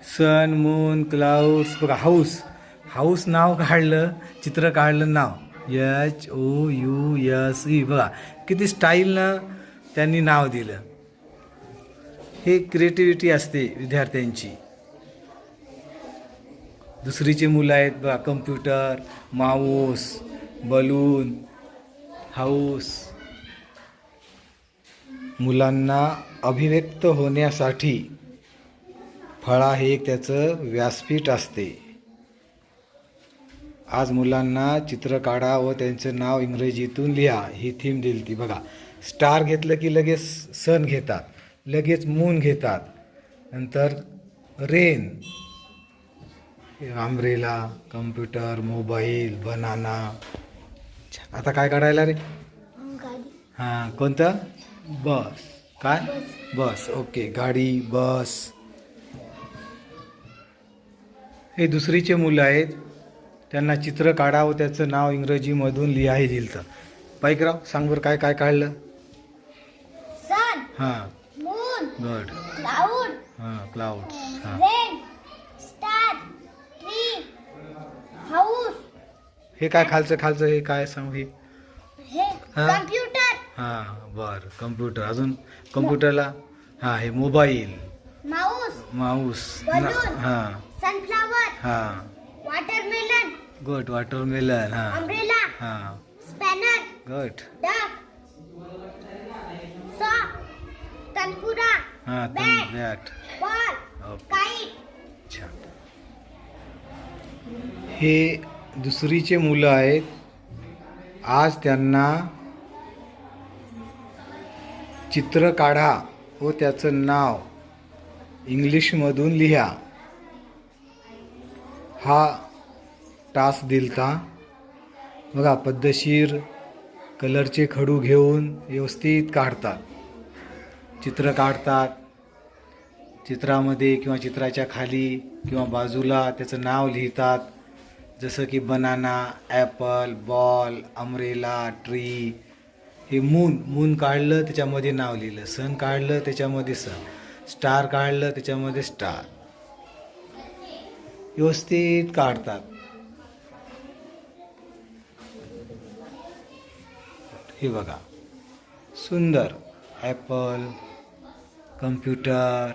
सन, moon, clouds. बघा house, house नाव काढलं, चित्र काढलं नाव HOUSE. बघा किती स्टाईलनं त्यांनी नाव दिलं. हे क्रिएटिव्हिटी असते विद्यार्थ्यांची. दुसरीचे मुलं आहेत बघा, कम्प्युटर, माऊस, बलून, हाऊस. मुलांना अभिव्यक्त होण्यासाठी फळा हे एक त्याचं व्यासपीठ असते. आज मुलांना चित्र काढा व त्यांचं नाव इंग्रजीतून लिहा ही थीम दिली ती. बघा स्टार घेतलं की लगेच सन घेतात, लगेच मून घेतात, नंतर rain, umbrella, computer, mobile, banana. आता काय काढायला रे? हां कोणतं? बस. काय? बस. ओके, गाडी, बस. हे दुसरीचे मुलं आहेत, त्यांना चित्र काढा व त्याचं नाव इंग्रजीमधून लिहाही दिलं. पाईकराव सांग बरं काय काय काढलं? सन, हां मून, गुड. क्लाउड, हां क्लाउड्स. हां रेन, स्टार, ट्री, हाऊस. हे काय खालचं खालचं हे काय सांग हे? हे हा? कम्प्युटर, हां बरं, कम्प्युटर. अजून कम्प्युटरला हां हे मोबाईल, माऊस, माऊस. बलून, हां सनफ्लावर, हां वॉटरमेलन, गुड. वॉटरमेलन. हां अम्ब्रेला, हां स्पॅनर, गुड. डक, सॉ, तनपुरा, हां bat, bat. Ball, okay. Kite. छान. हे दुसरीचे मुलं आहेत, आज त्यांना चित्र काढा व त्याचं नाव इंग्लिशमधून लिहा हा टास्क दिलता. बघा पद्धतशीर कलरचे खडू घेऊन व्यवस्थित काढतात, चित्र काढतात. चित्रामध्ये किंवा चित्राच्या खाली किंवा बाजूला त्याचं नाव लिहितात. जसं की banana, Apple, ball, umbrella, tree. हे मून काढलं त्याच्यामध्ये नाव लिहिलं, सन काढलं त्याच्यामध्ये सन, स्टार काढलं त्याच्यामध्ये स्टार. व्यवस्थित काढतात. हे बघा सुंदर ॲपल, कम्प्युटर,